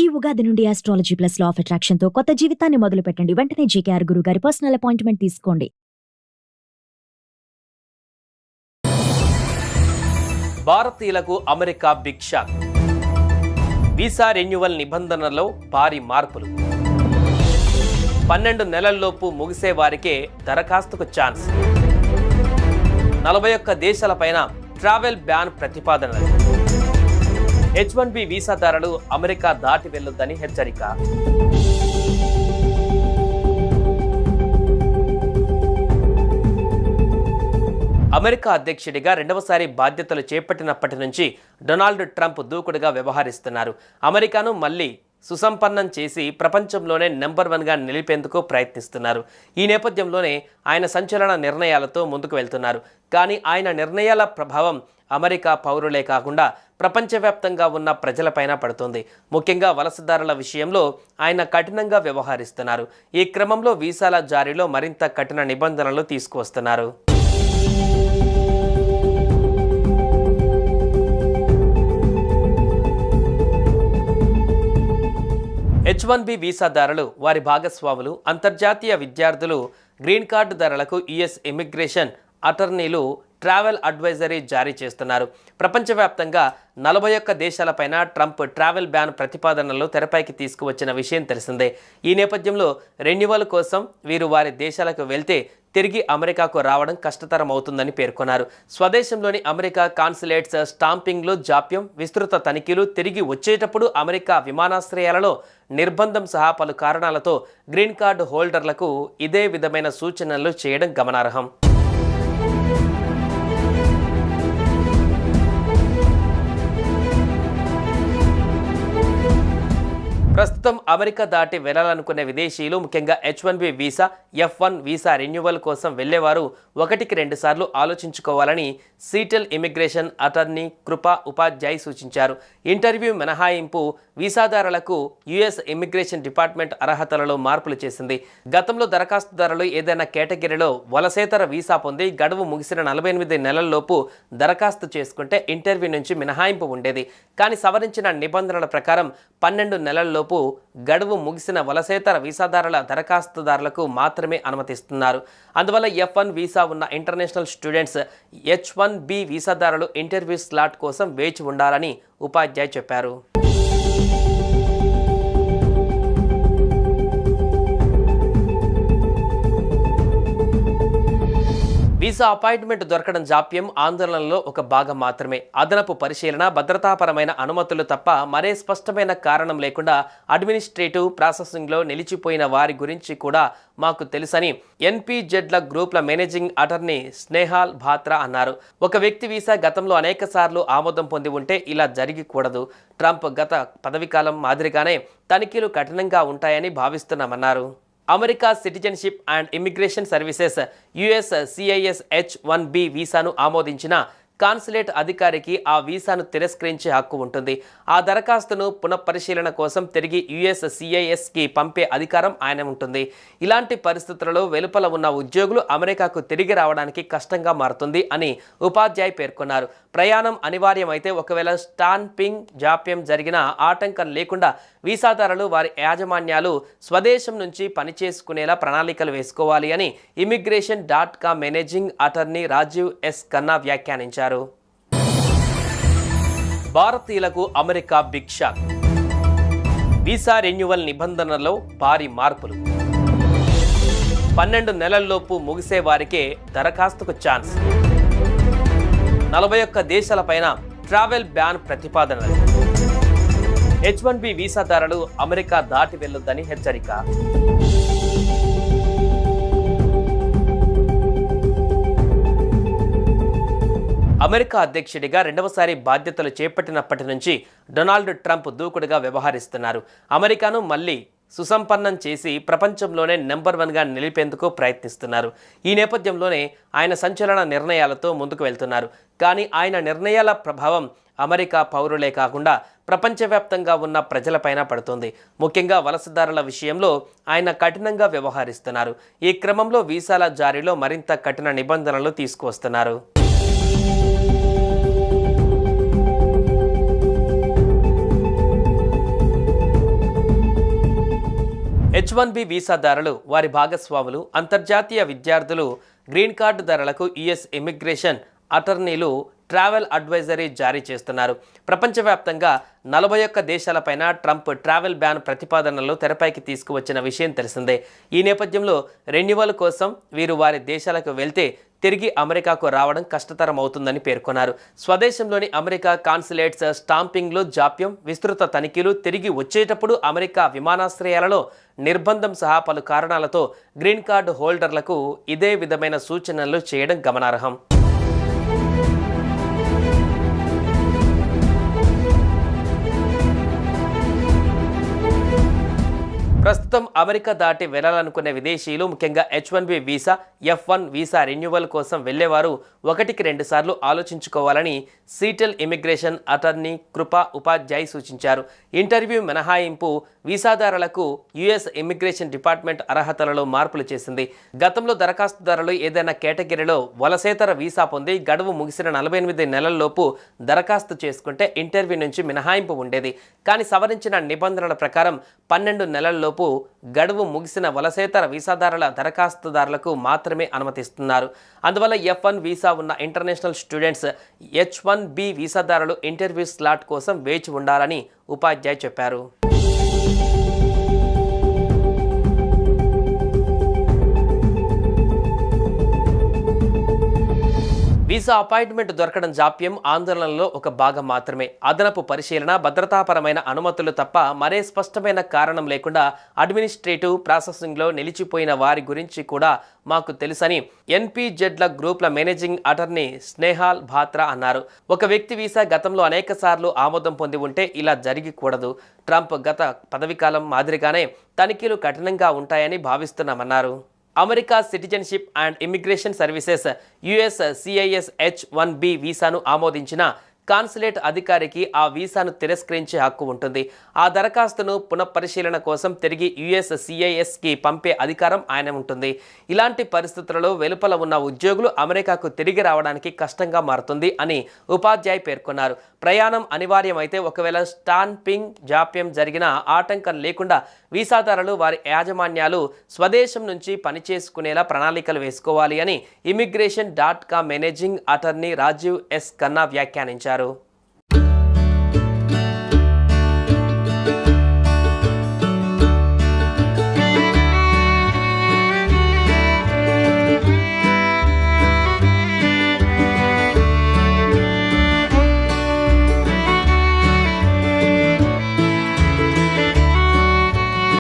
ఈ ఉగాది నుండి astrology plus law of attraction తో కొత్త జీవితాన్ని మొదలు పెట్టండి. వెంటనే జీకేఆర్ గురువు గారి పర్సనల్ అపాయింట్మెంట్ తీసుకోండి. భారతీయులకు America big shock. Visa renewal నిబంధనల్లో భారీ మార్పులు. 12 నెలల్లోపు ముగిసే వారికే దరఖాస్తుకు ఛాన్స్. 41 దేశాలపైన ట్రావెల్ బ్యాన్ ప్రతిపాదనలు. H1B వీసాదారులు అమెరికా దాటి వెళ్లొద్దని హెచ్చరిక. అమెరికా అధ్యక్షుడిగా రెండవసారి బాధ్యతలు చేపట్టినప్పటి నుంచి డొనాల్డ్ ట్రంప్ దూకుడుగా వ్యవహరిస్తున్నారు. అమెరికాను మళ్లీ సుసంపన్నం చేసి ప్రపంచంలోనే నెంబర్ 1గా నిలిపేందుకు ప్రయత్నిస్తున్నారు. ఈ నేపథ్యంలోనే ఆయన సంచలన నిర్ణయాలతో ముందుకు వెళ్తున్నారు. కానీ ఆయన నిర్ణయాల ప్రభావం అమెరికా పౌరులే కాకుండా ప్రపంచవ్యాప్తంగా ఉన్న ప్రజలపైన పడుతుంది. ముఖ్యంగా వలసదారుల విషయంలో ఆయన కఠినంగా వ్యవహరిస్తున్నారు. ఈ క్రమంలో వీసాల జారీలో మరింత కఠిన నిబంధనలు తీసుకువస్తున్నారు. H1B వీసాదారులు, వారి భాగస్వాములు, అంతర్జాతీయ విద్యార్థులు, గ్రీన్ కార్డు ధరలకు యుఎస్ ఇమిగ్రేషన్ అటార్నీలు ట్రావెల్ అడ్వైజరీ జారీ చేస్తున్నారు. ప్రపంచవ్యాప్తంగా 41 దేశాలపైన ట్రంప్ ట్రావెల్ బ్యాన్ ప్రతిపాదనలు తెరపైకి తీసుకువచ్చిన విషయం తెలిసిందే. ఈ నేపథ్యంలో రెన్యువల్ కోసం వీరు వారి దేశాలకు వెళ్తే తిరిగి అమెరికాకు రావడం కష్టతరం అవుతుందని పేర్కొన్నారు. స్వదేశంలోని అమెరికా కాన్సులేట్స్ స్టాంపింగ్లు జాప్యం, విస్తృత తనిఖీలు, తిరిగి వచ్చేటప్పుడు అమెరికా విమానాశ్రయాలలో నిర్బంధం సహా పలు కారణాలతో గ్రీన్ కార్డు హోల్డర్లకు ఇదే విధమైన సూచనలు చేయడం గమనార్హం. ప్రస్తుతం అమెరికా దాటి వెళ్లాలనుకునే విదేశీయులు, ముఖ్యంగా H1B visa, F1 visa renewal కోసం వెళ్లేవారు 1కి 2 సార్లు ఆలోచించుకోవాలని సీటెల్ ఇమిగ్రేషన్ అటార్నీ కృపా ఉపాధ్యాయ్ సూచించారు. ఇంటర్వ్యూ మినహాయింపు వీసాదారులకు యుఎస్ ఇమిగ్రేషన్ డిపార్ట్మెంట్ అర్హతలలో మార్పులు చేసింది. గతంలో దరఖాస్తుదారులు ఏదైనా కేటగిరీలో వలసేతర వీసా పొంది గడువు ముగిసిన 48 నెలల్లోపు దరఖాస్తు చేసుకుంటే ఇంటర్వ్యూ నుంచి మినహాయింపు ఉండేది. కానీ సవరించిన నిబంధనల ప్రకారం 12 నెలల్లోపు గడువు ముగిసిన వలసేతర వీసాదారుల దరఖాస్తుదారులకు మాత్రమే అనుమతిస్తున్నారు. అందువల్ల F1 వీసా ఉన్న ఇంటర్నేషనల్ స్టూడెంట్స్ H1B వీసాదారులు ఇంటర్వ్యూ స్లాట్ కోసం వేచి ఉండాలని ఉపాధ్యాయ్ చెప్పారు. వీసా అపాయింట్మెంట్ దొరకడం జాప్యం, ఆందోళనలో ఒక భాగం మాత్రమే. అదనపు పరిశీలన, భద్రతాపరమైన అనుమతులు తప్ప మరే స్పష్టమైన కారణం లేకుండా అడ్మినిస్ట్రేటివ్ ప్రాసెసింగ్లో నిలిచిపోయిన వారి గురించి కూడా మాకు తెలుసని NPZల గ్రూప్ల మేనేజింగ్ అటార్నీ స్నేహాల్ బాత్రా అన్నారు. ఒక వ్యక్తి వీసా గతంలో అనేక సార్లు ఆమోదం పొంది ఉంటే ఇలా జరిగకూడదు. ట్రంప్ గత పదవీకాలం మాదిరిగానే తనిఖీలు కఠినంగా ఉంటాయని భావిస్తున్నామన్నారు. America citizenship and immigration services USCIS H1B వీసాను ఆమోదించిన కాన్సులేట్ అధికారికి ఆ వీసాను తిరస్కరించే హక్కు ఉంటుంది. ఆ దరఖాస్తును పునఃపరిశీలన కోసం తిరిగి USCISకి పంపే అధికారం ఆయన ఉంటుంది. ఇలాంటి పరిస్థితులలో వెలుపల ఉన్న ఉద్యోగులు అమెరికాకు తిరిగి రావడానికి కష్టంగా మారుతుంది అని ఉపాధ్యాయ్ పేర్కొన్నారు. ప్రయాణం అనివార్యమైతే ఒకవేళ స్టాంపింగ్ జాప్యం జరిగిన ఆటంకం లేకుండా వీసాదారులు వారి యాజమాన్యాలు స్వదేశం నుంచి పనిచేసుకునేలా ప్రణాళికలు వేసుకోవాలి అని immigration.com managing attorney Rajiv S Khanna వ్యాఖ్యానించారు. భారతీయులకు America big shock. Visa renewal నిబంధనల్లో భారీ మార్పులు. 12 నెలల్లోపు ముగిసే వారికే దరఖాస్తుకు ఛాన్స్. 41 దేశాలపైన ట్రావెల్ బ్యాన్ ప్రతిపాదనలు. H1B వీసాదారులు అమెరికా దాటి వెళ్లొద్దని హెచ్చరిక. అమెరికా అధ్యక్షుడిగా రెండవసారి బాధ్యతలు చేపట్టినప్పటి నుంచి డొనాల్డ్ ట్రంప్ దూకుడుగా వ్యవహరిస్తున్నారు. అమెరికాను మళ్లీ సుసంపన్నం చేసి ప్రపంచంలోనే నెంబర్ 1గా నిలిపేందుకు ప్రయత్నిస్తున్నారు. ఈ నేపథ్యంలోనే ఆయన సంచలన నిర్ణయాలతో ముందుకు వెళ్తున్నారు. కానీ ఆయన నిర్ణయాల ప్రభావం అమెరికా పౌరులే కాకుండా ప్రపంచవ్యాప్తంగా ఉన్న ప్రజలపైన పడుతుంది. ముఖ్యంగా వలసదారుల విషయంలో ఆయన కఠినంగా వ్యవహరిస్తున్నారు. ఈ క్రమంలో వీసాల జారీలో మరింత కఠిన నిబంధనలు తీసుకువస్తున్నారు. H1B వీసాదారులు, వారి భాగస్వాములు, అంతర్జాతీయ విద్యార్థులు, గ్రీన్ కార్డుదారులకు యుఎస్ ఇమిగ్రేషన్ అటార్నీలు ట్రావెల్ అడ్వైజరీ జారీ చేస్తున్నారు. ప్రపంచవ్యాప్తంగా 41 దేశాలపైన ట్రంప్ ట్రావెల్ బ్యాన్ ప్రతిపాదనలు తెరపైకి తీసుకువచ్చిన విషయం తెలిసిందే. ఈ నేపథ్యంలో రెన్యువల్ కోసం వీరు వారి దేశాలకు వెళ్తే తిరిగి అమెరికాకు రావడం కష్టతరం అవుతుందని పేర్కొన్నారు. స్వదేశంలోని అమెరికా కాన్సులేట్స్ స్టాంపింగ్లో జాప్యం, విస్తృత తనిఖీలు, తిరిగి వచ్చేటప్పుడు అమెరికా విమానాశ్రయాలలో నిర్బంధం సహా పలు కారణాలతో గ్రీన్ కార్డు హోల్డర్లకు ఇదే విధమైన సూచనలు చేయడం గమనార్హం. ప్రస్తుతం అమెరికా దాటి వెళ్లాలనుకునే విదేశీయులు, ముఖ్యంగా H1B visa, F1 visa renewal కోసం వెళ్లేవారు 1-2 సార్లు ఆలోచించుకోవాలని సీటెల్ ఇమిగ్రేషన్ అటార్నీ కృపా ఉపాధ్యాయ్ సూచించారు. ఇంటర్వ్యూ మినహాయింపు వీసాదారులకు యుఎస్ ఇమిగ్రేషన్ డిపార్ట్మెంట్ అర్హతలలో మార్పులు చేసింది. గతంలో దరఖాస్తుదారులు ఏదైనా కేటగిరీలో వలసేతర వీసా పొంది గడువు ముగిసిన 48 నెలల్లోపు దరఖాస్తు చేసుకుంటే ఇంటర్వ్యూ నుంచి మినహాయింపు ఉండేది. కానీ సవరించిన నిబంధనల ప్రకారం 12 నెలల్లోపు గడువు ముగిసిన వలసేతర వీసాదారుల దరఖాస్తుదారులకు మాత్రమే అనుమతిస్తున్నారు. అందువల్ల F1 వీసా ఉన్న ఇంటర్నేషనల్ స్టూడెంట్స్ H1B వీసాదారులు ఇంటర్వ్యూ స్లాట్ కోసం వేచి ఉండాలని ఉపాధ్యాయ్ చెప్పారు. వీసా అపాయింట్మెంట్ దొరకడం జాప్యం, ఆందోళనలో ఒక భాగం మాత్రమే. అదనపు పరిశీలన, భద్రతాపరమైన అనుమతులు తప్ప మరే స్పష్టమైన కారణం లేకుండా అడ్మినిస్ట్రేటివ్ ప్రాసెసింగ్లో నిలిచిపోయిన వారి గురించి కూడా మాకు తెలుసని NPZల గ్రూప్ల మేనేజింగ్ అటార్నీ స్నేహాల్ బాత్రా అన్నారు. ఒక వ్యక్తి వీసా గతంలో అనేక సార్లు ఆమోదం పొంది ఉంటే ఇలా జరిగికూడదు. ట్రంప్ గత పదవీకాలం మాదిరిగానే తనిఖీలు కఠినంగా ఉంటాయని భావిస్తున్నామన్నారు. America citizenship and immigration services USCIS H1B వీసాను ఆమోదించిన కాన్సులేట్ అధికారికి ఆ వీసాను తిరస్కరించే హక్కు ఉంటుంది. ఆ దరఖాస్తును పునఃపరిశీలన కోసం తిరిగి USCISకి పంపే అధికారం ఆయన ఉంటుంది. ఇలాంటి పరిస్థితులలో వెలుపల ఉన్న ఉద్యోగులు అమెరికాకు తిరిగి రావడానికి కష్టంగా మారుతుంది అని ఉపాధ్యాయ్ పేర్కొన్నారు. ప్రయాణం అనివార్యమైతే ఒకవేళ స్టాంపింగ్ జాప్యం జరిగిన ఆటంకం లేకుండా వీసాదారులు, వారి యాజమాన్యాలు స్వదేశం నుంచి పనిచేసుకునేలా ప్రణాళికలు వేసుకోవాలి అని immigration.com managing attorney Rajeev S. Khanna వ్యాఖ్యానించారు.